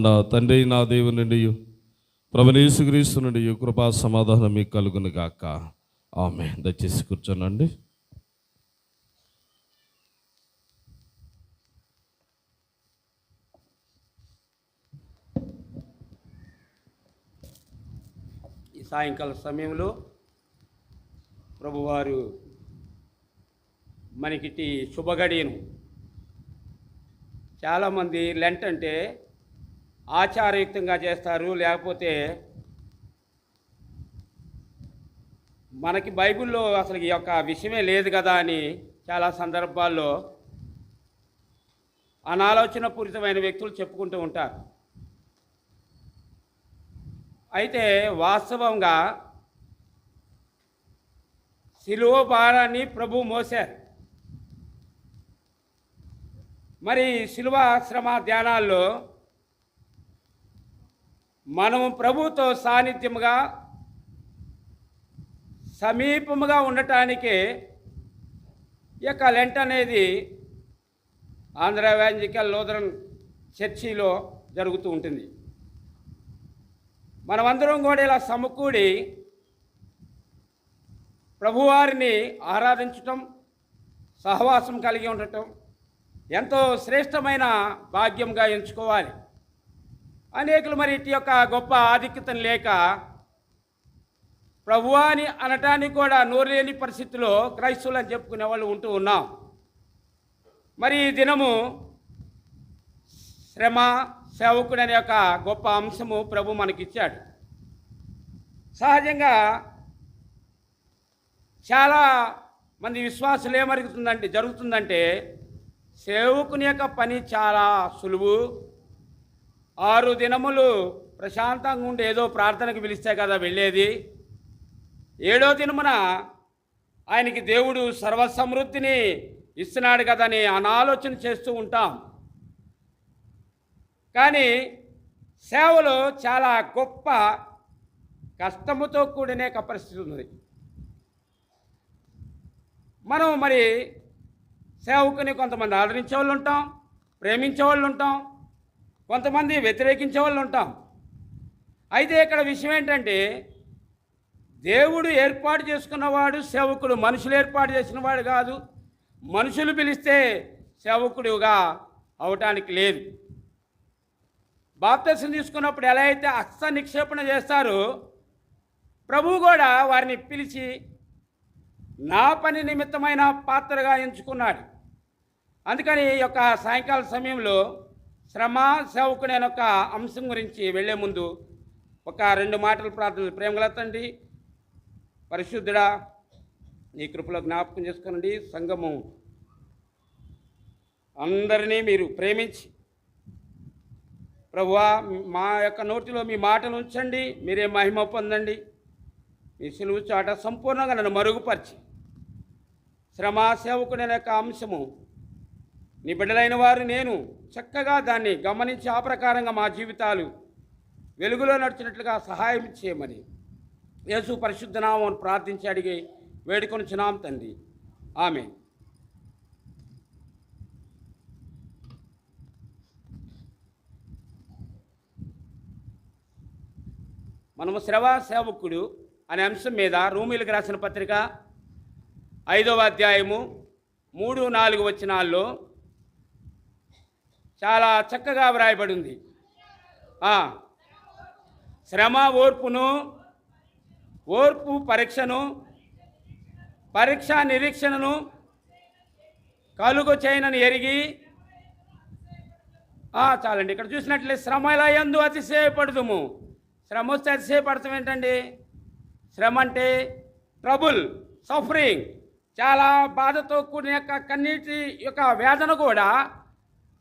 మన తండ్రి నా దేవుని నుండి ప్రభువైన యేసుక్రీస్తు నుండి కృపా సమాధానం మీకు కలుగును గాక. ఆమేన్. దయచేసి కూర్చోనండి. ఈ సాయంకాల సమయంలో ప్రభువారు మనకిటి శుభగడియను. చాలామంది లెంట్ అంటే ఆచారయుక్తంగా చేస్తారు, లేకపోతే మనకి బైబిల్లో అసలు ఈ యొక్క విషయమే లేదు కదా అని చాలా సందర్భాల్లో అనాలోచన పూరితమైన వ్యక్తులు చెప్పుకుంటూ ఉంటారు. అయితే వాస్తవంగా శిలువ భారాన్ని ప్రభు మోశారు. మరి శిలువ శ్రమ ధ్యానాల్లో మనము ప్రభుతో సాన్నిధ్యముగా సమీపముగా ఉండటానికి ఈ యొక్క లెంట్ అనేది ఆంధ్ర ఎవాంజలికల్ లూథరన్ చర్చిలో జరుగుతూ ఉంటుంది. మనమందరం కూడా ఇలా సమకూడి ప్రభువారిని ఆరాధించటం, సహవాసం కలిగి ఉండటం ఎంతో శ్రేష్టమైన భాగ్యంగా ఎంచుకోవాలి. అనేకులు మరి ఇటు యొక్క గొప్ప ఆధిక్యతను లేక ప్రభువాని అనటానికి కూడా నోరు లేని పరిస్థితిలో క్రైస్తవులు అని చెప్పుకునే వాళ్ళు ఉంటూ ఉన్నాం. మరి ఈ దినము శ్రమ సేవకుడు అనే ఒక గొప్ప అంశము ప్రభు మనకిచ్చాడు. సహజంగా చాలా మంది విశ్వాసులు జరుగుతుందంటే సేవకుని యొక్క పని చాలా సులువు. 6 దినములు ప్రశాంతంగా ఉండి ఏదో ప్రార్థనకు పిలిస్తే కదా వెళ్ళేది. 7వ దినమున ఆయనకి దేవుడు సర్వసమృద్ధిని ఇస్తున్నాడు కదా అని అనాలోచన చేస్తూ ఉంటాం. కానీ సేవలో చాలా గొప్ప కష్టముతో కూడిన పరిస్థితి ఉంది. మనం మరి సేవకుని కొంతమంది ఆదరించే వాళ్ళు ఉంటాం, ప్రేమించే వాళ్ళు ఉంటాం, కొంతమంది వ్యతిరేకించే వాళ్ళు ఉంటాం. అయితే ఇక్కడ విషయం ఏంటంటే దేవుడు ఏర్పాటు చేసుకున్నవాడు సేవకుడు, మనుషులు ఏర్పాటు చేసినవాడు కాదు. మనుషులు పిలిస్తే సేవకుడిగా అవటానికి లేదు. బాప్తిసం తీసుకున్నప్పుడు ఎలా అయితే హస్త నిక్షేపణ చేస్తారో ప్రభువు కూడా వారిని పిలిచి నా పని నిమిత్తమైన పాత్రగా ఎంచుకున్నాడు. అందుకని ఈ యొక్క సాయంకాల సమయంలో శ్రమ సేవకుడు అనే ఒక అంశం గురించి వెళ్ళే ముందు ఒక 2 మాటలు ప్రార్థనలు. ప్రేమగల తండ్రి, పరిశుద్ధుడా, నీ కృపలో జ్ఞాపకం చేసుకోనండి. సంఘము అందరినీ మీరు ప్రేమించి ప్రభువా మా యొక్క నోటిలో మీ మాటలు ఉంచండి, మీరే మహిమ పొందండి. మీ సిలువ చాట సంపూర్ణంగా నన్ను మరుగుపరిచి శ్రమ సేవకుడు అనే యొక్క అంశము నీ బిడ్డలైన వారు నేను చక్కగా దాన్ని గమనించి ఆ ప్రకారంగా మా జీవితాలు వెలుగులో నడిచినట్లుగా సహాయం చేయమని యేసు పరిశుద్ధ నామం ప్రార్థించి అడిగి వేడుకొనుచున్నాం తండ్రి. ఆమేన్. మనము శ్రవ సేవకుడు అనే అంశం మీద రోమీయులకు రాసిన పత్రిక 5వ అధ్యాయము 3-4 వచనాల్లో చాలా చక్కగా వ్రాయబడి ఉంది. శ్రమ ఓర్పును, ఓర్పు పరీక్షను, పరీక్ష నిరీక్షణను కలుగు చేయనని ఎరిగి చాలండి. ఇక్కడ చూసినట్లే శ్రమల యందు అతిశయపడుదుము. శ్రమ వస్తే అతిశయపడతాం ఏంటండి? శ్రమ అంటే ట్రబుల్, సఫరింగ్, చాలా బాధతో కూడిన యొక్క కన్నీటి యొక్క వేదన కూడా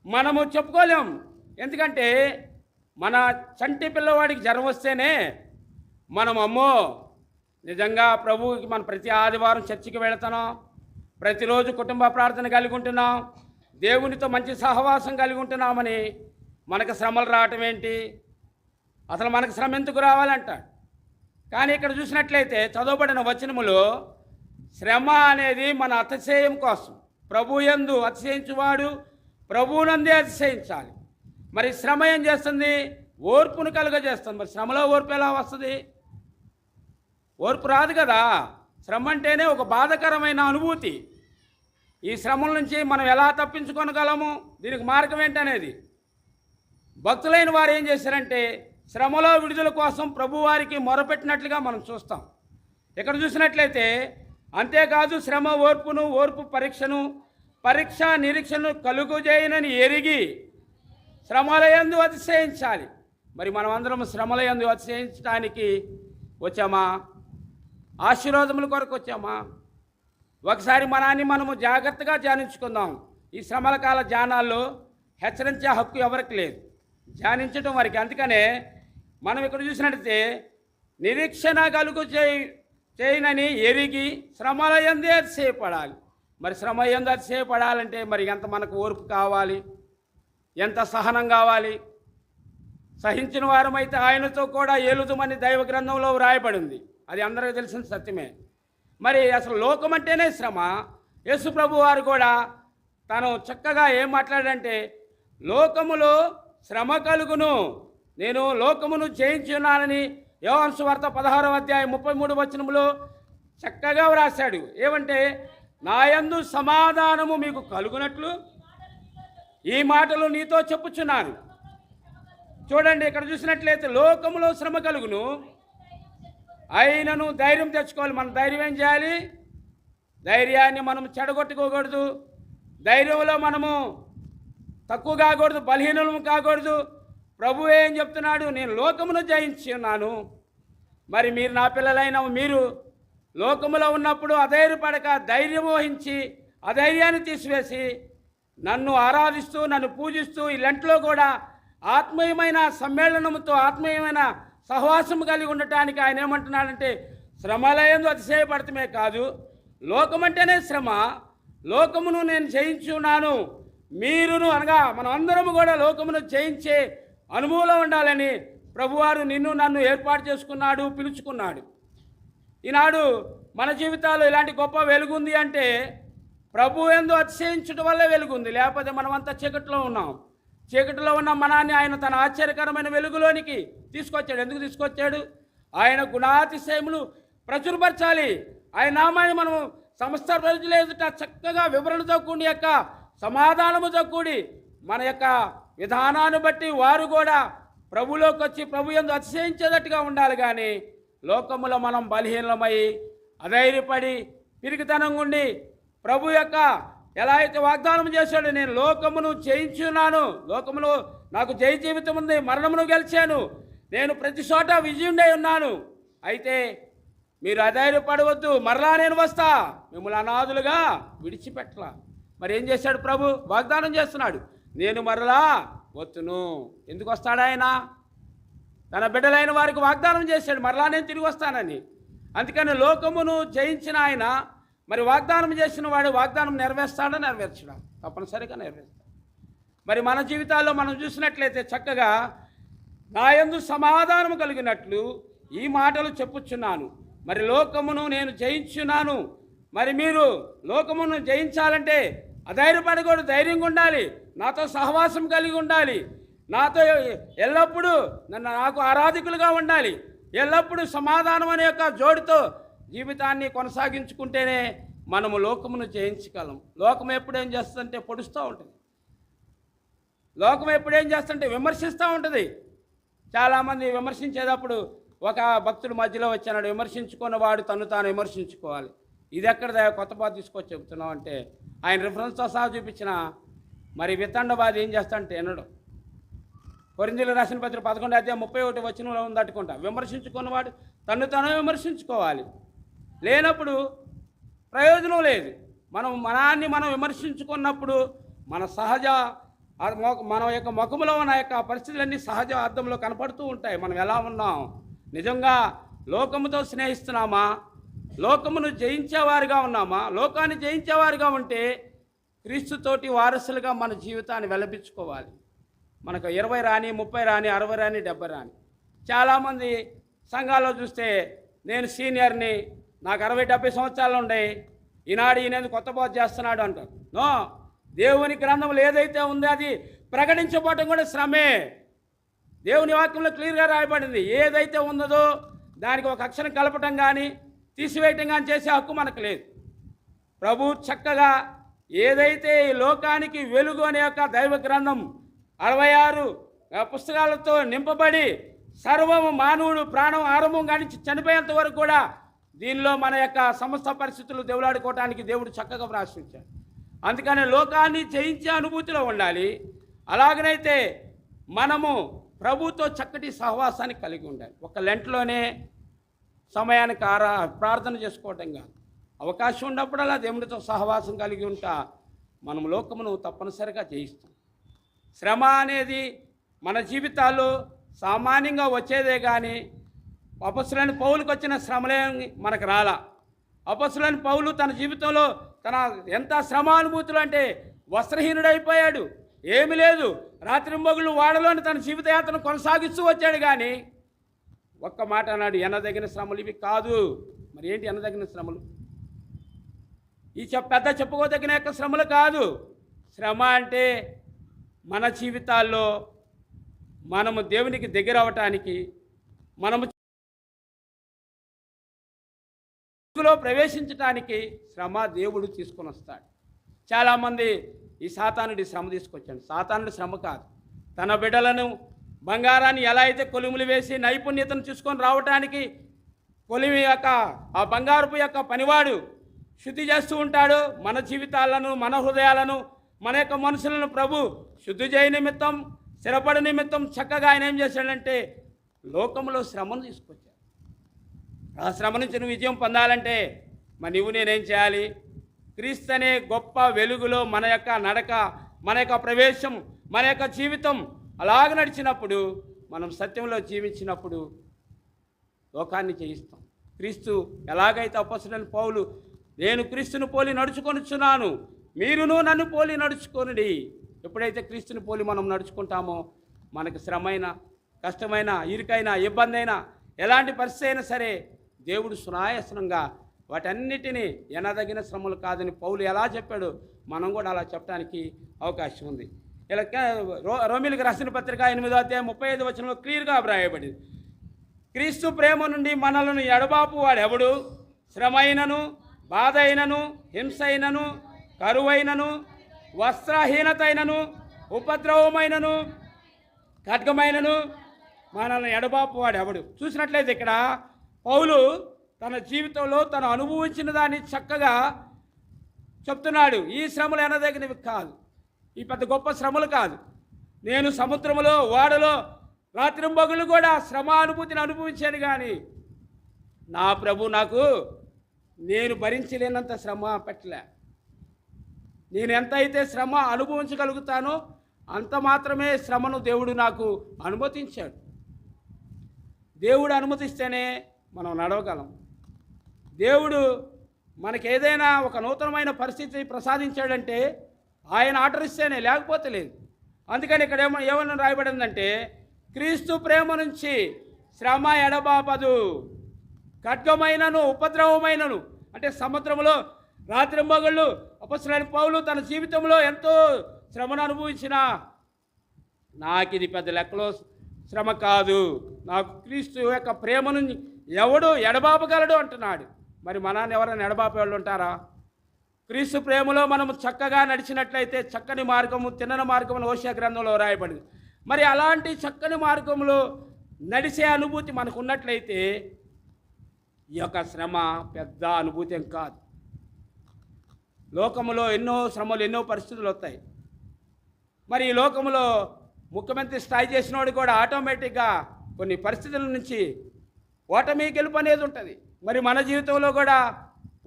మనము చెప్పుకోలేం. ఎందుకంటే మన చంటి పిల్లవాడికి జ్వరం వస్తేనే మనం అమ్మో నిజంగా ప్రభువుకి మనం ప్రతి ఆదివారం చర్చికి వెళుతున్నాం, ప్రతిరోజు కుటుంబ ప్రార్థన కలిగి ఉంటున్నాం, దేవునితో మంచి సహవాసం కలిగి ఉంటున్నామని మనకు శ్రమలు రావటం ఏంటి? అసలు మనకు శ్రమ ఎందుకు రావాలంట. కానీ ఇక్కడ చూసినట్లయితే చదవబడిన వచనములో శ్రమ అనేది మన అతిశయం కోసం. ప్రభు యందు అతిశయించువాడు ప్రభువునందే అతిశయించాలి. మరి శ్రమ ఏం చేస్తుంది? ఓర్పును కలుగజేస్తుంది. మరి శ్రమలో ఓర్పు ఎలా వస్తుంది? ఓర్పు రాదు కదా. శ్రమ అంటేనే ఒక బాధకరమైన అనుభూతి. ఈ శ్రమల నుంచి మనం ఎలా తప్పించుకోగలము, దీనికి మార్గం ఏంటనేది భక్తులైన వారు ఏం చేశారంటే శ్రమలో విడుదల కోసం ప్రభువారికి మొరపెట్టినట్లుగా మనం చూస్తాం. ఇక్కడ చూసినట్లయితే అంతేకాదు, శ్రమ ఓర్పును, ఓర్పు పరీక్షను, పరీక్ష నిరీక్షను కలుగుజేయనని ఎరిగి శ్రమలయందు అతిశయించాలి. మరి మనం అందరం శ్రమలయందు అతిశయించడానికి వచ్చామా? ఆశీర్వాదముల కొరకు వచ్చామా? ఒకసారి మనాన్ని మనము జాగ్రత్తగా ధ్యానించుకుందాం. ఈ శ్రమల కాల ధ్యానాల్లో హెచ్చరించే హక్కు ఎవరికి లేదు, ధ్యానించడం వారికి. అందుకనే మనం ఇక్కడ చూసినట్లయితే నిరీక్షణ కలుగు చేయనని ఎరిగి శ్రమలయందే అతిశయపడాలి. మరి శ్రమయందు అతిశయపడాలంటే మరి ఎంత మనకు ఓర్పు కావాలి, ఎంత సహనం కావాలి. సహించిన వారమైతే ఆయనతో కూడా ఏలుదుమని దైవ గ్రంథంలో వ్రాయబడింది. అది అందరికీ తెలిసిన సత్యమే. మరి అసలు లోకం అంటేనే శ్రమ. యేసు ప్రభు వారు కూడా తను చక్కగా ఏం మాట్లాడంటే లోకములో శ్రమ కలుగును, నేను లోకమును జయించున్నానని యోహాను సువార్త 16వ అధ్యాయం 33వ వచనంలో చక్కగా వ్రాశాడు. ఏమంటే నాయందు సమాధానము మీకు కలుగునట్లు ఈ మాటలు నీతో చెప్పుచున్నాను. చూడండి, ఇక్కడ చూసినట్లయితే లోకములో శ్రమ కలుగును, అయినను ధైర్యం తెచ్చుకోవాలి. మనం ధైర్యం ఏం చేయాలి? ధైర్యాన్ని మనం చెడగొట్టుకోకూడదు. ధైర్యంలో మనము తక్కువ కాకూడదు, బలహీనము కాకూడదు. ప్రభు ఏం చెప్తున్నాడు? నేను లోకమును జయించి ఉన్నాను. మరి మీరు నా పిల్లలైన మీరు లోకములో ఉన్నప్పుడు అధైర్యపడక ధైర్యం వహించి అధైర్యాన్ని తీసివేసి నన్ను ఆరాధిస్తూ నన్ను పూజిస్తూ ఈ లెంట్లో కూడా ఆత్మీయమైన సమ్మేళనముతో ఆత్మీయమైన సహవాసం కలిగి ఉండటానికి ఆయన ఏమంటున్నాడంటే శ్రమలయందు అతిశయపడటమే కాదు, లోకమంటేనే శ్రమ, లోకమును నేను జయించున్నాను. మీరును అనగా మనం అందరము కూడా లోకమును జయించే అనుభవంలో ఉండాలని ప్రభువారు నిన్ను నన్ను ఏర్పాటు చేసుకున్నాడు, పిలుచుకున్నాడు. ఈనాడు మన జీవితాల్లో ఇలాంటి గొప్ప వెలుగుంది అంటే ప్రభు యందు అతిశయించడం వల్ల వెలుగుంది. లేకపోతే మనమంతా చీకటిలో ఉన్నాం. చీకటిలో ఉన్న మనాన్ని ఆయన తన ఆశ్చర్యకరమైన వెలుగులోనికి తీసుకొచ్చాడు. ఎందుకు తీసుకొచ్చాడు? ఆయన గుణాతిశయములు ప్రచురపరచాలి. ఆయన నామాన్ని మనం సమస్త ప్రజల ఎదుట చక్కగా వివరణతో కూడి యొక్క సమాధానముతో కూడి మన యొక్క విధానాన్ని బట్టి వారు కూడా ప్రభులోకి వచ్చి ప్రభు యందు అతిశయించేటట్టుగా ఉండాలి. కానీ లోకములో మనం బలహీనమై అధైర్యపడి పిరికితనంగా ఉండి ప్రభు యొక్క ఎలా అయితే వాగ్దానం చేశాడు, నేను లోకమును జయించున్నాను, లోకములో నాకు జయ జీవితం ఉంది, మరణమును గెలిచాను, నేను ప్రతి చోట విజయుండై ఉన్నాను, అయితే మీరు అధైర్యపడవద్దు, మరలా నేను వస్తా, మిమ్మల్ని అనాథులుగా విడిచిపెట్టలా. మరి ఏం చేశాడు ప్రభు? వాగ్దానం చేస్తున్నాడు, నేను మరలా వస్తును. ఎందుకు వస్తాడు ఆయన? తన బిడ్డలైన వారికి వాగ్దానం చేశాడు, మరలా నేను తిరిగి వస్తానని. అందుకని లోకమును జయించిన ఆయన మరి వాగ్దానం చేసిన వాడు వాగ్దానం నెరవేర్స్తాడా? నెరవేర్చడా? తప్పనిసరిగా నెరవేర్స్తాడు. మరి మన జీవితాల్లో మనం చూసినట్లయితే చక్కగా నాయందు సమాధానం కలిగినట్లు ఈ మాటలు చెప్పుచున్నాను. మరి లోకమును నేను జయించున్నాను. మరి మీరు లోకమును జయించాలంటే అధైర్యపడకూడదు, ధైర్యంగా ఉండాలి, నాతో సహవాసం కలిగి ఉండాలి, నాతో ఎల్లప్పుడూ నాకు ఆరాధికులుగా ఉండాలి, ఎల్లప్పుడూ సమాధానం అనే యొక్క జోడితో జీవితాన్ని కొనసాగించుకుంటేనే మనము లోకమును జయించగలం. లోకం ఎప్పుడు ఏం చేస్తుందంటే పొడుస్తూ ఉంటుంది. లోకం ఎప్పుడు ఏం చేస్తుంటే విమర్శిస్తూ ఉంటుంది. చాలామంది విమర్శించేటప్పుడు ఒక భక్తుడు మధ్యలో వచ్చాడు, విమర్శించుకున్నవాడు తను తాను విమర్శించుకోవాలి. ఇది ఎక్కడ కొత్త బాధ తీసుకొచ్చి చెబుతున్నాం అంటే ఆయన రిఫరెన్స్తో సహా చూపించిన మరి వితండవాది ఏం చేస్తాడంటే ఎన్నడు కొరింథీయులకు రాసిన పత్రిక 11వ అధ్యాయం 31వ వచనంలో ఉందట్టుకుంటా, విమర్శించుకున్నవాడు తను తాను విమర్శించుకోవాలి. లేనప్పుడు ప్రయోజనం లేదు. మనం మనాన్ని మనం విమర్శించుకున్నప్పుడు మన సహజ మన యొక్క ముఖంలో ఉన్న యొక్క పరిస్థితులన్నీ సహజ అర్థంలో కనపడుతూ ఉంటాయి. మనం ఎలా ఉన్నాం, నిజంగా లోకముతో స్నేహిస్తున్నామా, లోకమును జయించేవారుగా ఉన్నామా? లోకాన్ని జయించేవారుగా ఉంటే క్రీస్తుతోటి వారసులుగా మన జీవితాన్ని వెలపించుకోవాలి. మనకు 20 రాని, 30 రాని, 60 రాని, 70 రాని. చాలామంది సంఘాల్లో చూస్తే నేను సీనియర్ని, నాకు 60-70 సంవత్సరాలు ఉండే, ఈనాడు ఈయన కొత్త బోధ చేస్తున్నాడు అంటారు. నో, దేవుని గ్రంథంలో ఏదైతే ఉందో అది ప్రకటించబడటం కూడా శ్రమే. దేవుని వాక్యంలో క్లియర్గా రాయబడింది. ఏదైతే ఉన్నదో దానికి ఒక అక్షరం కలపటం కానీ తీసివేయటం కానీ చేసే హక్కు మనకు లేదు. ప్రభు చక్కగా ఏదైతే ఈ లోకానికి వెలుగు అనే యొక్క దైవ గ్రంథం 66 పుస్తకాలతో నింపబడి సర్వము మానవుడు ప్రాణం ఆరంభం కానించి చనిపోయేంత వరకు కూడా దీనిలో మన యొక్క సమస్త పరిస్థితులు దేవులాడుకోవటానికి దేవుడు చక్కగా ప్రశ్నించాడు. అందుకని లోకాన్ని జయించే అనుభూతిలో ఉండాలి. అలాగనైతే మనము ప్రభుతో చక్కటి సహవాసాన్ని కలిగి ఉండాలి. ఒక లెంట్లోనే సమయానికి ప్రార్థన చేసుకోవటం కాదు, అవకాశం ఉన్నప్పుడల్లా దేవుడితో సహవాసం కలిగి ఉంటా మనం లోకమును తప్పనిసరిగా జయిస్తాం. శ్రమ అనేది మన జీవితాల్లో సామాన్యంగా వచ్చేదే కానీ అపొస్తలుడైన పౌలుకు వచ్చిన శ్రమలే మనకు రాలా. అపొస్తలుడైన పౌలు తన జీవితంలో తన ఎంత శ్రమానుభూతులు అంటే వస్త్రహీనుడైపోయాడు, ఏమి లేదు, రాత్రింబగళ్ళు వాడలోని తన జీవితయాత్రను కొనసాగిస్తూ వచ్చాడు. కానీ ఒక్క మాట అన్నాడు, ఎనదగిన శ్రమలు ఇవి కాదు. మరి ఏంటి ఎనదగిన శ్రమలు? ఈ పెద్ద చెప్పుకోదగిన యొక్క శ్రమలు కాదు. శ్రమ అంటే మన జీవితాల్లో మనము దేవునికి దగ్గర అవటానికి, మనము ప్రవేశించటానికి శ్రమ దేవుడు తీసుకొని వస్తాడు. చాలామంది ఈ సాతానుడి శ్రమ తీసుకొచ్చాడు. సాతానుడి శ్రమ కాదు, తన బిడ్డలను బంగారాన్ని ఎలా అయితే కొలిములు వేసి నైపుణ్యతను చూసుకొని రావటానికి కొలిమి యొక్క ఆ బంగారపు యొక్క పనివాడు శుద్ధి చేస్తూ ఉంటాడు. మన జీవితాలను, మన హృదయాలను, మన యొక్క మనుషులను ప్రభు శుద్ధి చేయ నిమిత్తం, స్థిరపడి నిమిత్తం చక్కగా ఆయన ఏం చేశాడంటే లోకంలో శ్రమను తీసుకొచ్చాడు. ఆ శ్రమ నుంచి నువ్వు విజయం పొందాలంటే మరి నువ్వు నేనేం చేయాలి? క్రీస్తు అనే గొప్ప వెలుగులో మన యొక్క నడక, మన యొక్క ప్రవేశం, మన యొక్క జీవితం అలాగ నడిచినప్పుడు, మనం సత్యంలో జీవించినప్పుడు లోకాన్ని జయిస్తాం. క్రీస్తు ఎలాగైతే అపొస్తలుడైన పౌలు నేను క్రీస్తుని పోలి నడుచుకొనుచున్నాను, మీరును నన్ను పోలి నడుచుకొనుడి. ఎప్పుడైతే క్రీస్తుని పోలి మనం నడుచుకుంటామో మనకు శ్రమైన, కష్టమైన, ఇరుకైన, ఇబ్బంది అయినా, ఎలాంటి పరిస్థితి అయినా సరే దేవుడు సునాయాసనంగా వాటన్నిటినీ ఎనదగిన శ్రమలు కాదని పౌలు ఎలా చెప్పాడు, మనం కూడా అలా చెప్పడానికి అవకాశం ఉంది. ఇలా రోమీయులకు రాసిన పత్రిక 8వ అధ్యాయం 35వ వచనంలో క్లియర్గా వ్రాయబడింది. క్రీస్తు ప్రేమ నుండి మనలను ఎడబాపు వాడెవడు? శ్రమ అయినను, బాధ అయినను, హింస అయినను, కరువైనను, వస్త్రహీనత అయినను, ఉపద్రవమైనను, ఖడ్గమైనను మనల్ని ఎడబాపు వాడెవడు? చూసినట్లయితే ఇక్కడ పౌలు తన జీవితంలో తను అనుభవించిన దాన్ని చక్కగా చెప్తున్నాడు. ఈ శ్రమలు ఎనదగినవి కాదు, ఈ పెద్ద గొప్ప శ్రమలు కాదు. నేను సముద్రంలో, వాడలో రాత్రింబగళ్ళు కూడా శ్రమ అనుభూతిని అనుభవించాను. కానీ నా ప్రభు నాకు నేను భరించలేనంత శ్రమ పెట్టలే. నేను ఎంత అయితే శ్రమ అనుభవించగలుగుతానో అంత మాత్రమే శ్రమను దేవుడు నాకు అనుమతించాడు. దేవుడు అనుమతిస్తేనే మనం నడవగలం. దేవుడు మనకి ఏదైనా ఒక నూతనమైన పరిస్థితి ప్రసాదించాడంటే ఆయన ఆర్డర్ ఇస్తేనే, లేకపోతే లేదు. అందుకని ఇక్కడ ఏమన్నా రాయబడిందంటే క్రీస్తు ప్రేమ నుంచి శ్రమ ఎడబాపదు, ఖడ్గమైనను, ఉపద్రవమైనను. అంటే సముద్రంలో రాత్రింబగళ్ళు అపొస్తలుడైన పౌలు తన జీవితంలో ఎంతో శ్రమను అనుభవించినా నాకు ఇది పెద్ద లెక్కలో శ్రమ కాదు, నాకు క్రీస్తు యొక్క ప్రేమను ఎవడు ఎడబాపగలడు అంటున్నాడు. మరి మనల్ని ఎవరైనా ఎడబాపే వాళ్ళు ఉంటారా? క్రీస్తు ప్రేమలో మనము చక్కగా నడిచినట్లయితే చక్కని మార్గము, తిన్నని మార్గము హోషేయ గ్రంథంలో రాయబడింది. మరి అలాంటి చక్కని మార్గంలో నడిచే అనుభూతి మనకు ఉన్నట్లయితే ఈ యొక్క శ్రమ పెద్ద అనుభూతి ఏం కాదు. లోకములో ఎన్నో శ్రమలు, ఎన్నో పరిస్థితులు వస్తాయి. మరి ఈ లోకంలో ముఖ్యమంత్రి స్థాయి చేసినోడు కూడా ఆటోమేటిక్గా కొన్ని పరిస్థితుల నుంచి ఓటమి గెలుపు అనేది ఉంటుంది. మరి మన జీవితంలో కూడా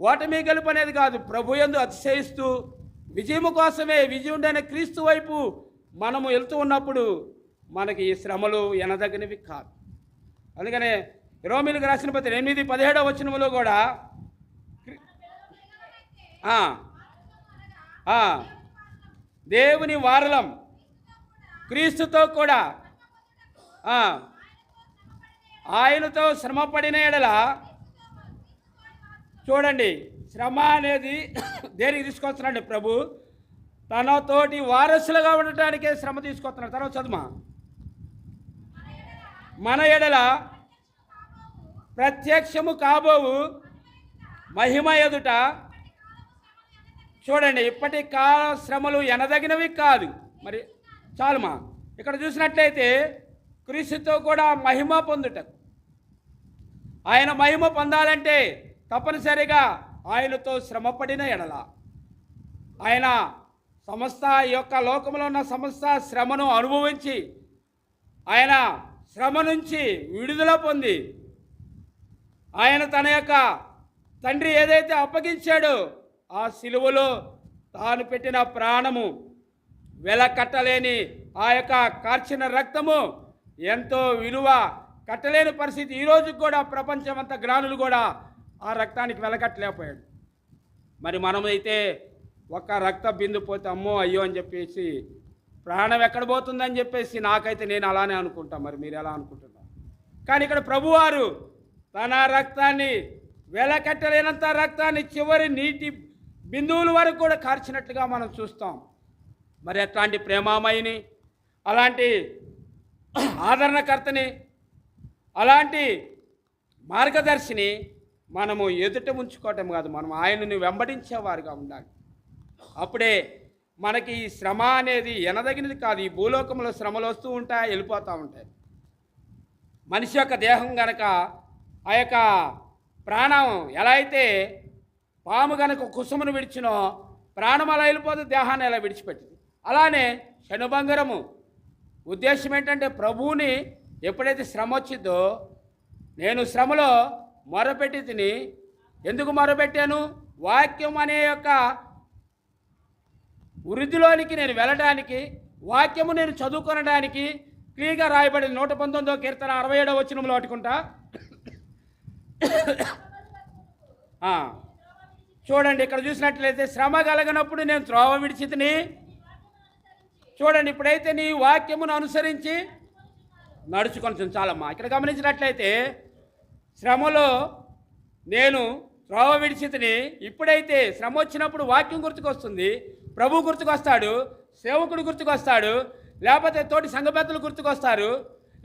ఓటమి గెలుపు అనేది కాదు, ప్రభు యందు అతిశయిస్తూ విజయము కోసమే, విజయుడైన క్రీస్తు వైపు మనము వెళ్తూ ఉన్నప్పుడు మనకి ఈ శ్రమలు ఎనదగినవి కాదు. అందుకనే రోమీయులకు రాసిన పత్రిక 8:17 వచనములో కూడా దేవుని వారలం క్రీస్తుతో కూడా ఆయనతో శ్రమపడిన ఎడల, చూడండి శ్రమ అనేది దేనికి తీసుకొస్తున్నాడు ప్రభు? తనతోటి వారసులుగా ఉండటానికే శ్రమ తీసుకొస్తున్నాడు. తర్వాత చదుమా. మన ఎడల ప్రత్యక్షము కాబోవు మహిమ ఎదుట చూడండి, ఇప్పటి కాల శ్రమలు ఎనదగినవి కాదు. మరి చాలుమా. ఇక్కడ చూసినట్లయితే క్రీస్తుతో కూడా మహిమ పొందుటకు, ఆయన మహిమ పొందాలంటే తప్పనిసరిగా ఆయనతో శ్రమపడిన ఎడల, ఆయన సమస్త యొక్క లోకంలో ఉన్న సమస్త శ్రమను అనుభవించి ఆయన శ్రమ నుంచి విడుదల పొంది ఆయన తన యొక్క తండ్రి ఏదైతే అప్పగించాడో ఆ సిలువలో తాను పెట్టిన ప్రాణము, వెల కట్టలేని ఆ యొక్క కార్చిన రక్తము ఎంతో విలువ కట్టలేని పరిస్థితి. ఈరోజు కూడా ప్రపంచమంతా జ్ఞానులు కూడా ఆ రక్తానికి వెలకట్టలేకపోయాడు. మరి మనమైతే ఒక్క రక్త బిందు పోతే అమ్మో అయ్యో అని చెప్పేసి ప్రాణం ఎక్కడ పోతుందని చెప్పేసి నాకైతే నేను అలానే అనుకుంటాను. మరి మీరు ఎలా అనుకుంటున్నారు? కానీ ఇక్కడ ప్రభువారు తన రక్తాన్ని, వెలకట్టలేనంత రక్తాన్ని చివరి నీటి బిందువుల వరకు కూడా కార్చినట్లుగా మనం చూస్తాం. మరి అట్లాంటి ప్రేమామయిని, అలాంటి ఆదరణకర్తని, అలాంటి మార్గదర్శిని మనము ఎదుట ఉంచుకోవటం కాదు, మనం ఆయనని వెంబడించేవారుగా ఉండాలి. అప్పుడే మనకి ఈ శ్రమ అనేది ఎనదగినది కాదు. ఈ భూలోకంలో శ్రమలు వస్తూ ఉంటాయి, వెళ్ళిపోతూ ఉంటాయి. మనిషి యొక్క దేహం గనక, ఆ యొక్క ప్రాణం ఎలా అయితే పాము గనక కుసుమును విడిచినో ప్రాణం అలా వెళ్ళిపోతే దేహాన్ని ఎలా విడిచిపెట్టింది, అలానే శనుభంగరము ఉద్దేశం ఏంటంటే ప్రభువుని ఎప్పుడైతే శ్రమ వచ్చిందో, నేను శ్రమలో మొరపెట్టి తిని, ఎందుకు మొరపెట్టాను? వాక్యం అనే యొక్క వృద్ధిలోనికి నేను వెళ్ళడానికి, వాక్యము నేను చదువుకొనడానికి క్లియర్గా రాయబడింది. 119వ కీర్తన 67వ వచనంలో పట్టుకుంటా. చూడండి, ఇక్కడ చూసినట్లయితే శ్రమ కలగనప్పుడు నేను త్రోవ విడిచితిని. చూడండి, ఇప్పుడైతే నీ వాక్యమును అనుసరించి నడుచుకొని చాలమ్మా. ఇక్కడ గమనించినట్లయితే శ్రమలో నేను త్రోవ విడిచితిని. ఇప్పుడైతే శ్రమ వచ్చినప్పుడు వాక్యం గుర్తుకొస్తుంది, ప్రభు గుర్తుకొస్తాడు, సేవకుడు గుర్తుకొస్తాడు, లేకపోతే తోటి సంఘపెద్దలు గుర్తుకొస్తారు,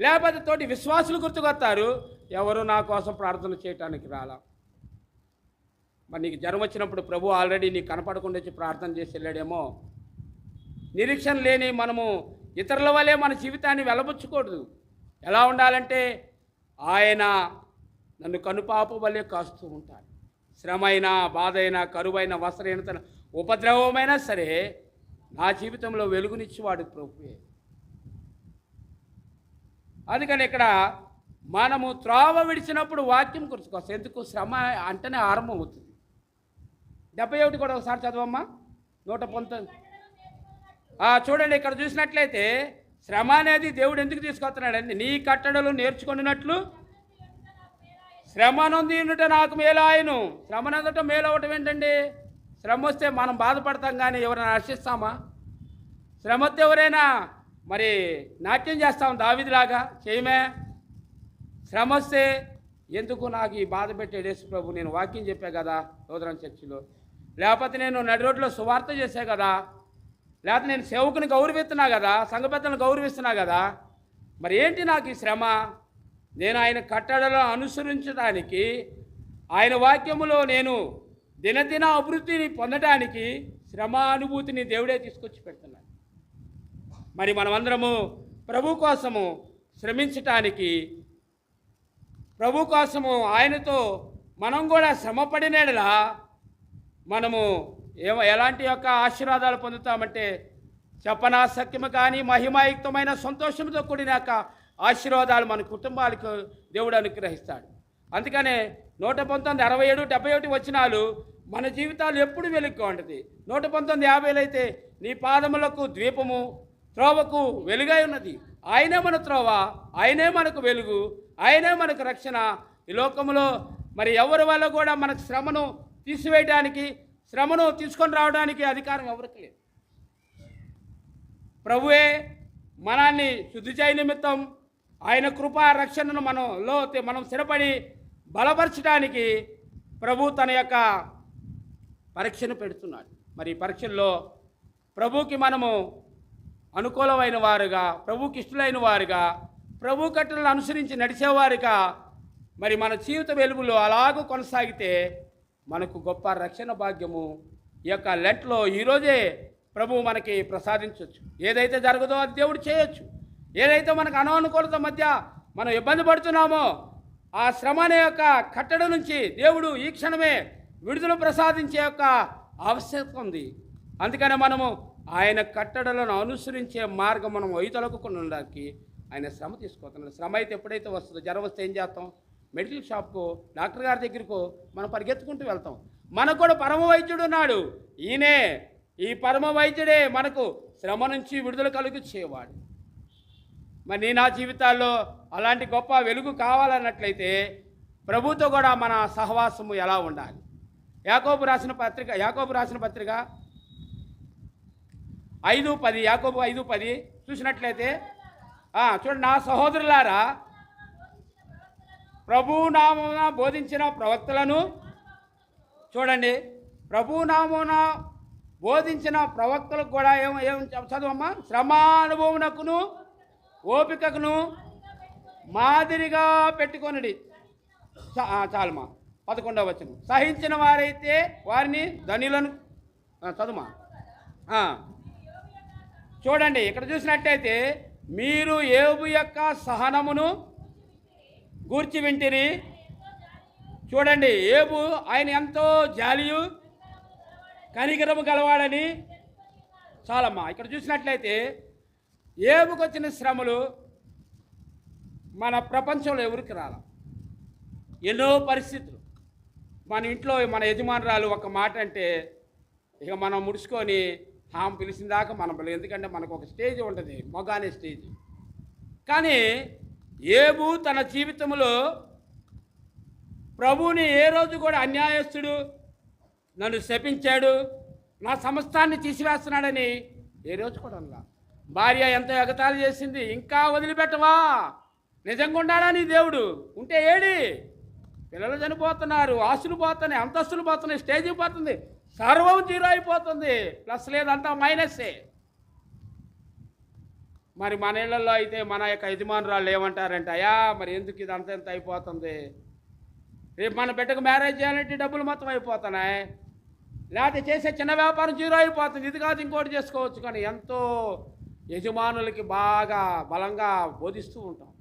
లేకపోతే తోటి విశ్వాసులు గుర్తుకొస్తారు. ఎవరు నా కోసం ప్రార్థన చేయటానికి రాలా. మరి నీకు జ్వరం వచ్చినప్పుడు ప్రభు ఆల్రెడీ నీకు కనపడకుండా వచ్చి ప్రార్థన చేసి వెళ్ళాడేమో. నిరీక్షణ లేని మనము ఇతరుల వల్లే మన జీవితాన్ని వెలబుచ్చకూడదు. ఎలా ఉండాలంటే ఆయన నన్ను కనుపాప వల్లే కాస్తూ ఉంటాడు. శ్రమ అయినా, బాధ అయినా, కరువైన, వస్త్రహీనత, ఉపద్రవమైనా సరే నా జీవితంలో వెలుగునిచ్చేవాడు ప్రభువే. అందుకని ఇక్కడ మనము త్రోవ విడిచినప్పుడు వాక్యం గుర్తుకొస్తాం. ఎందుకు? శ్రమ అంటేనే ఆరంభం అవుతుంది. 71 కూడా ఒకసారి చదవమ్మా. 119. చూడండి, ఇక్కడ చూసినట్లయితే శ్రమ అనేది దేవుడు ఎందుకు తీసుకొస్తున్నాడండి? నీ కట్టడలు నేర్చుకున్నట్లు శ్రమ నొందినుట నాకు మేలాయను. శ్రమ నొందట మేలు అవటం ఏంటండి? శ్రమ వస్తే మనం బాధపడతాం, కానీ ఎవరైనా హర్షిస్తామా? శ్రమ వస్తే ఎవరైనా మరి నాట్యం చేస్తాం దావీదులాగా? చేయమే. శ్రమ వస్తే ఎందుకు నాకు ఈ బాధ పెట్టాడు యేసు ప్రభు, నేను వాక్యం చెప్పా కదా సోదరం చర్చిలో, లేకపోతే నేను నడి రోడ్లో సువార్త చేసా కదా, లేకపోతే నేను సేవకుని గౌరవిస్తున్నా కదా, సంఘ పెద్దలను గౌరవిస్తున్నా కదా, మరి ఏంటి నాకు ఈ శ్రమ? నేను ఆయన కట్టడలను అనుసరించడానికి, ఆయన వాక్యములో నేను దినదిన అభివృద్ధిని పొందడానికి శ్రమ అనుభూతిని దేవుడే తీసుకొచ్చి పెడుతున్నాడు. మరి మనమందరము ప్రభు కోసము శ్రమించటానికి, ప్రభు కోసము ఆయనతో మనం కూడా శ్రమపడినలా మనము ఎలాంటి యొక్క ఆశీర్వాదాలు పొందుతామంటే చెప్పనాశక్యము కానీ మహిమాయుక్తమైన సంతోషంతో కూడిన యొక్క ఆశీర్వాదాలు మన కుటుంబాలకు దేవుడు అనుగ్రహిస్తాడు. అందుకనే 119, 67, 71 వచనాలు మన జీవితాలు ఎప్పుడు వెలుగుగా ఉంటుంది. 119:50 అయితే నీ పాదములకు ద్వీపము, త్రోవకు వెలుగై ఉన్నది. ఆయనే మన త్రోవ, ఆయనే మనకు వెలుగు, ఆయనే మనకు రక్షణ. ఈ లోకంలో మరి ఎవరి వల్ల కూడా మనకు శ్రమను తీసివేయడానికి, శ్రమను తీసుకొని రావడానికి అధికారం ఎవరికి లేదు. ప్రభువే మనల్ని శుద్ధి చేయ నిమిత్తం ఆయన కృపా రక్షణను మనం స్థిరపడి బలపరచడానికి ప్రభు తన యొక్క పరీక్షను పెడుతున్నాడు. మరి ఈ పరీక్షల్లో ప్రభుకి మనము అనుకూలమైన వారుగా, ప్రభుకి ఇష్టలైన వారుగా, ప్రభు కట్టలను అనుసరించి నడిచేవారుగా మరి మన జీవిత వెలుగులో అలాగూ కొనసాగితే మనకు గొప్ప రక్షణ భాగ్యము ఈ యొక్క లెంట్లో ఈరోజే ప్రభువు మనకి ప్రసాదించవచ్చు. ఏదైతే జరగదో అది దేవుడు చేయొచ్చు. ఏదైతే మనకు అనానుకూలత మధ్య మనం ఇబ్బంది పడుతున్నామో ఆ శ్రమ అనే యొక్క కట్టడి నుంచి దేవుడు ఈ క్షణమే విడుదల ప్రసాదించే యొక్క ఆవశ్యకత ఉంది. అందుకని మనము ఆయన కట్టడలను అనుసరించే మార్గం మనం వైతొలగకుండా ఉండడానికి ఆయన శ్రమ తీసుకోతున్నాడు. శ్రమ అయితే ఎప్పుడైతే వస్తుందో, జ్వరం వస్తే ఏం చేస్తాం? మెడికల్ షాప్కు, డాక్టర్ గారి దగ్గరకు మనం పరిగెత్తుకుంటూ వెళ్తాం. మనకు కూడా పరమ వైద్యుడు ఉన్నాడు. ఈయనే, ఈ పరమ వైద్యుడే మనకు శ్రమ నుంచి విడుదల కలిగించేవాడు. మరి నా జీవితాల్లో అలాంటి గొప్ప వెలుగు కావాలన్నట్లయితే ప్రభుతో కూడా మన సహవాసము ఎలా ఉండాలి? యాకోబు రాసిన పత్రిక 5:10, యాకోబు 5:10 చూసినట్లయితే చూడండి, నా సహోదరులారా, ప్రభునామమున బోధించిన ప్రవక్తలను చూడండి, ప్రభునామమున బోధించిన ప్రవక్తలకు కూడా ఏం చదవమ్మా? శ్రమానుభవమునకును ఓపికకును మాదిరిగా పెట్టుకొనుడి. చాలమ్మా. 11వ వచనం, సహించిన వారైతే వారిని ధనిలను చదుమా. చూడండి, ఇక్కడ చూసినట్టయితే మీరు యోబు యొక్క సహనమును గూర్చి వింటిరి. చూడండి, యోబు ఆయన ఎంతో జాలియు కనికరము గలవాడని. చాలమ్మా. ఇక్కడ చూసినట్లయితే యోబుకు వచ్చిన శ్రమలు మన ప్రపంచంలో ఎవరికి రాల. ఎన్నో పరిస్థితులు. మన ఇంట్లో మన యజమానురాలు ఒక మాట అంటే ఇక మనం ముడుచుకొని ఆమె పిలిచిన దాకా మనం ఎందుకంటే మనకు ఒక స్టేజ్ ఉంటుంది, మగ అనే స్టేజ్. కానీ యోబు తన జీవితంలో ప్రభువుని ఏ రోజు కూడా అన్యాయస్తుడు, నన్ను శపించాడు, నా సమస్తాన్ని తీసివేస్తున్నాడని ఏ రోజు కూడా అన్నా. భార్య ఎంతో ఎగతాళి చేసింది, ఇంకా వదిలిపెట్టవా? నిజంగా ఉన్నాడా నీ దేవుడు? ఉంటే ఏడి? పిల్లలు చనిపోతున్నారు, ఆస్తులు పోతున్నాయి, అంతస్తులు పోతున్నాయి, స్టేజీ పోతుంది, సర్వం జీరో అయిపోతుంది, ప్లస్ లేదంతా మైనస్సే. మరి మన ఇళ్లలో అయితే మన యొక్క యజమానురాళ్ళు ఏమంటారంటే, అయ్యా మరి ఎందుకు ఇది అంత ఎంత అయిపోతుంది, రేపు మన బిడ్డకు మ్యారేజ్ చేయాలంటే డబ్బులు మొత్తం అయిపోతున్నాయి, లేకపోతే చేసే చిన్న వ్యాపారం జీరో అయిపోతుంది, ఇది కాదు ఇంకోటి చేసుకోవచ్చు. కానీ ఎంతో యజమానులకి బాగా బలంగా బోధిస్తూ ఉంటాం.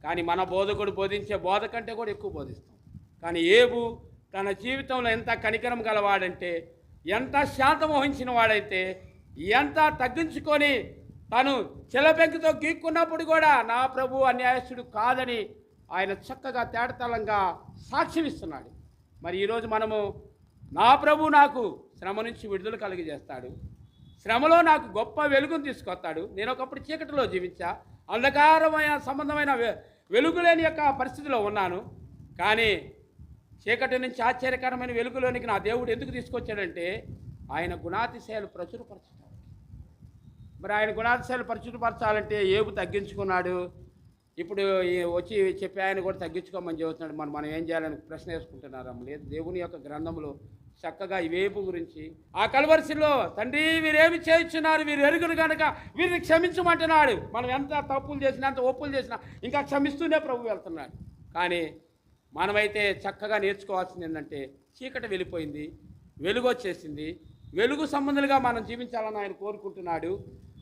కానీ మన బోధకుడు బోధించే బోధ కంటే కూడా ఎక్కువ బోధిస్తాం. కానీ యోబు తన జీవితంలో ఎంత కనికరం గలవాడంటే, ఎంత శాంతం వహించిన వాడైతే, ఎంత తగ్గించుకొని తను చెలపెంకుతో గీక్కున్నప్పుడు కూడా నా ప్రభు అన్యాయస్తుడు కాదని ఆయన చక్కగా తేటతలంగా సాక్ష్యం ఇస్తున్నాడు. మరి ఈరోజు మనము నా ప్రభు నాకు శ్రమ నుంచి విడుదల కలిగజేస్తాడు, శ్రమలో నాకు గొప్ప వెలుగును తీసుకొస్తాడు. నేను ఒకప్పుడు చీకటిలో జీవించా, అంధకారమైన సంబంధమైన వెలుగులేని యొక్క పరిస్థితిలో ఉన్నాను. కానీ చీకటి నుంచి ఆశ్చర్యకరమైన వెలుగులోనికి నా దేవుడు ఎందుకు తీసుకొచ్చాడంటే ఆయన గుణాతిశయాలు ప్రచురపరచడానికి. మరి ఆయన గుణాతిశయాలు ప్రచురపరచాలంటే యోబు తగ్గించుకున్నాడు. ఇప్పుడు వచ్చి చెప్పి ఆయన కూడా తగ్గించుకోమని చెబుతున్నాడు. మనం ఏం చేయాలని ప్రశ్న వేసుకుంటున్నారా? లేదు, దేవుని యొక్క గ్రంథంలో చక్కగా యోబు గురించి ఆ కల్వరిశిలో తండ్రి వీరేమి చేయించున్నారు, వీరు ఎరుగురు కనుక వీరిని క్షమించమంటున్నాడు. మనం ఎంత తప్పులు చేసినా, ఎంత ఒప్పులు చేసినా ఇంకా క్షమిస్తూనే ప్రభు వెళ్తున్నాడు. కానీ మనమైతే చక్కగా నేర్చుకోవాల్సింది ఏంటంటే, చీకటి వెళ్ళిపోయింది, వెలుగు వచ్చేసింది, వెలుగు సంబంధులుగా మనం జీవించాలని ఆయన కోరుకుంటున్నాడు.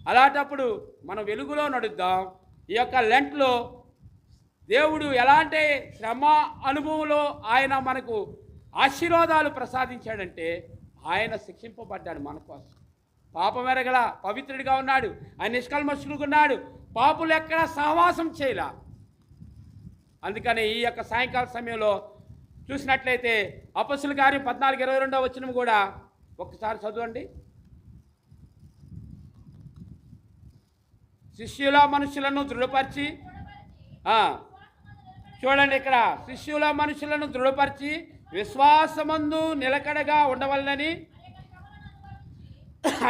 అలాంటప్పుడు మనం వెలుగులో నడుద్దాం. ఈ యొక్క లెంట్లో దేవుడు ఎలాంటి శ్రమ అనుభవంలో ఆయన మనకు ఆశీర్వాదాలు ప్రసాదించాడంటే, ఆయన శిక్షింపబడ్డాడు మన కోసం. పాపం ఎరగల పవిత్రుడిగా ఉన్నాడు, ఆయన నిష్కల్మషుడుగా ఉన్నాడు, పాపులు ఎక్కడ సహవాసం చేయలా. అందుకని ఈ యొక్క సాయంకాల సమయంలో చూసినట్లయితే అపొస్తలుల కార్యం 14:22 వచనం కూడా ఒకసారి చదవండి. శిష్యుల మనుషులను దృఢపరిచి, చూడండి ఇక్కడ, శిష్యుల మనుషులను దృఢపరిచి విశ్వాసమందు నిలకడగా ఉండవలనని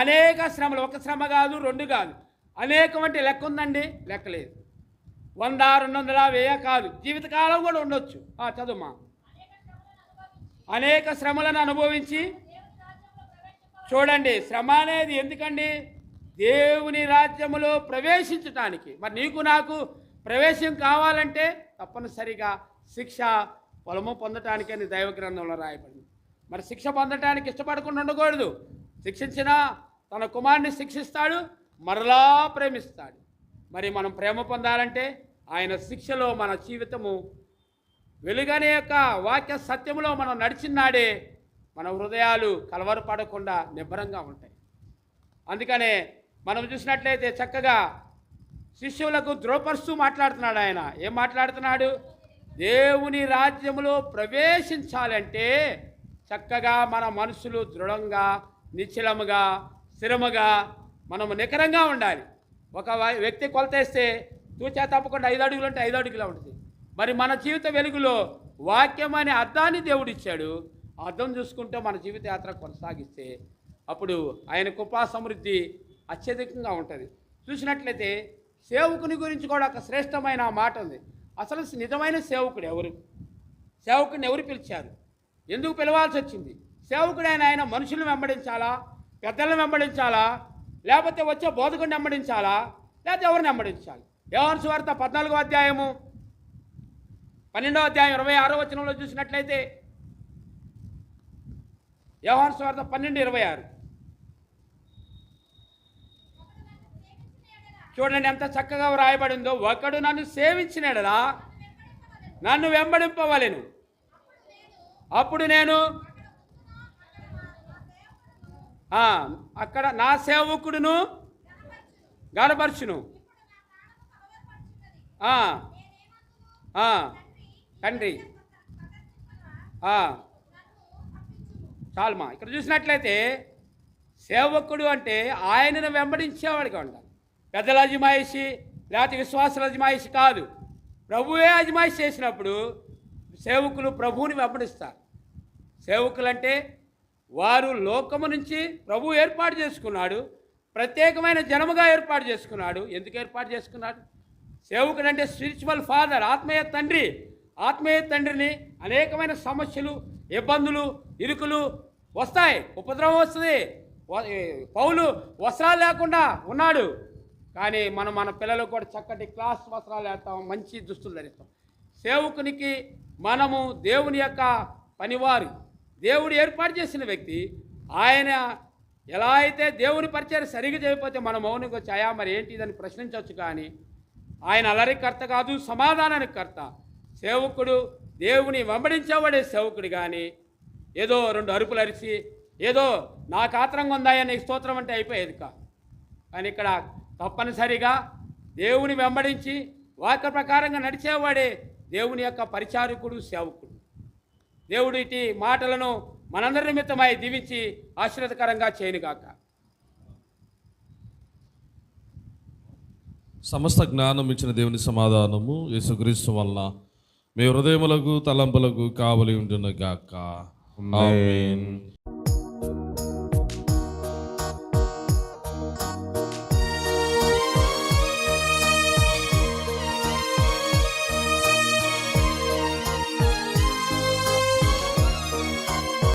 అనేక శ్రమలు, ఒక శ్రమ కాదు, రెండు కాదు, అనేకం అంటే లెక్క ఉందండి? లెక్కలేదు. 100, 200, 1000 కాదు, జీవితకాలం కూడా ఉండొచ్చు. చదువుమా. అనేక శ్రమలను అనుభవించి, చూడండి, శ్రమ అనేది ఎందుకండి? దేవుని రాజ్యములో ప్రవేశించటానికి. మరి నీకు నాకు ప్రవేశం కావాలంటే తప్పనిసరిగా శిక్ష ఫలము పొందటానికి అని దైవ గ్రంథంలో రాయబడింది. మరి శిక్ష పొందటానికి ఇష్టపడకుండా ఉండకూడదు. శిక్షించినా తన కుమారుని శిక్షిస్తాడు, మరలా ప్రేమిస్తాడు. మరి మనం ప్రేమ పొందాలంటే ఆయన శిక్షలో మన జీవితము వెలుగనే యొక్క వాక్య సత్యములో మనం నడిచినాడే మన హృదయాలు కలవరపడకుండా నిబ్బరంగా ఉంటాయి. అందుకనే మనం చూసినట్లయితే చక్కగా శిష్యులకు ద్రోపరుస్తూ మాట్లాడుతున్నాడు. ఆయన ఏం మాట్లాడుతున్నాడు? దేవుని రాజ్యములో ప్రవేశించాలంటే చక్కగా మన మనసులు దృఢంగా, నిశ్చలముగా, స్థిరముగా, మనము నికరంగా ఉండాలి. ఒక వ్యక్తి కొలతేస్తే తూచా తప్పకుండా 5 అడుగులు అంటే 5 అడుగులా ఉంటుంది. మరి మన జీవిత వెలుగులో వాక్యం అనే అద్దాన్ని దేవుడిచ్చాడు. ఆ అద్దం చూసుకుంటూ మన జీవిత యాత్ర కొనసాగిస్తే అప్పుడు ఆయన కృపా సమృద్ధి అత్యధికంగా ఉంటుంది. చూసినట్లయితే సేవకుని గురించి కూడా ఒక శ్రేష్టమైన మాట ఉంది. అసలు నిజమైన సేవకుడు ఎవరు? సేవకుడిని ఎవరు పిలిచారు? ఎందుకు పిలవాల్సి వచ్చింది? సేవకుడైన ఆయన మనుషులను వెంబడించాలా, పెద్దలను వెంబడించాలా, లేకపోతే వచ్చే బోధకుడిని వెంబడించాలా, లేకపోతే ఎవరిని వెంబడించాలి? యోహాను సువార్త 14వ అధ్యాయము 12వ అధ్యాయం 26వ వచనంలో చూసినట్లయితే యోహాను సువార్త 12:26 చూడండి ఎంత చక్కగా వ్రాయబడిందో. ఒకడు నన్ను సేవించినడలా నన్ను వెంబడింపవలెను, అప్పుడు నేను అక్కడ నా సేవకుడును గనపరచును. తండ్రి చాలుమా. ఇక్కడ చూసినట్లయితే సేవకుడు అంటే ఆయనను వెంబడించేవాడిగా ఉండాలి. పెద్దల అజమాయిషి లేకపోతే విశ్వాసుల అజమాయిషి కాదు. ప్రభువే అజమాయిషి చేసినప్పుడు సేవకులు ప్రభువుని వెంబడిస్తారు. సేవకులంటే వారు లోకము నుంచి ప్రభు ఏర్పాటు చేసుకున్నాడు, ప్రత్యేకమైన జనముగా ఏర్పాటు చేసుకున్నాడు. ఎందుకు ఏర్పాటు చేసుకున్నాడు? సేవకుడు అంటే స్పిరిచువల్ ఫాదర్, ఆత్మీయ తండ్రి. ఆత్మీయ తండ్రిని అనేకమైన సమస్యలు, ఇబ్బందులు, ఇరుకులు వస్తాయి, ఉపద్రవం వస్తుంది. పౌలు వస్త్రాలు లేకుండా ఉన్నాడు, కానీ మనం మన పిల్లలకు కూడా చక్కటి క్లాస్ వస్త్రాలు వేస్తాం, మంచి దుస్తులు ధరిస్తాం. సేవకునికి మనము దేవుని యొక్క పనివారు, దేవుడు ఏర్పాటు చేసిన వ్యక్తి. ఆయన ఎలా అయితే దేవుని పరిచయం సరిగ్గా చేయకపోతే మనం మౌనికి వచ్చి అయా మరి ఏంటి ఇదని ప్రశ్నించవచ్చు. కానీ ఆయన అలరికర్త కాదు, సమాధానానికి కర్త. సేవకుడు దేవుని వెంబడించేవాడే సేవకుడు. కానీ ఏదో 2 అరుపులు అరిచి ఏదో నాకు ఆత్రంగా ఉందాయా నీకు స్తోత్రం అంటే అయిపోయేది కాదు. కానీ ఇక్కడ తప్పనిసరిగా దేవుని వెంబడించి వాక్య ప్రకారంగా నడిచేవాడే దేవుని యొక్క పరిచారకుడు, సేవకుడు. దేవుడు ఇటు మాటలను మనందరి నిమిత్తమై దీవించి ఆశీర్వాదకరంగా చేయనుగాక. సమస్త జ్ఞానం ఇచ్చిన దేవుని సమాధానము యేసుక్రీస్తు వలన మీ హృదయములకు తలంపులకు కావలి ఉండును గాక. ఆమేన్.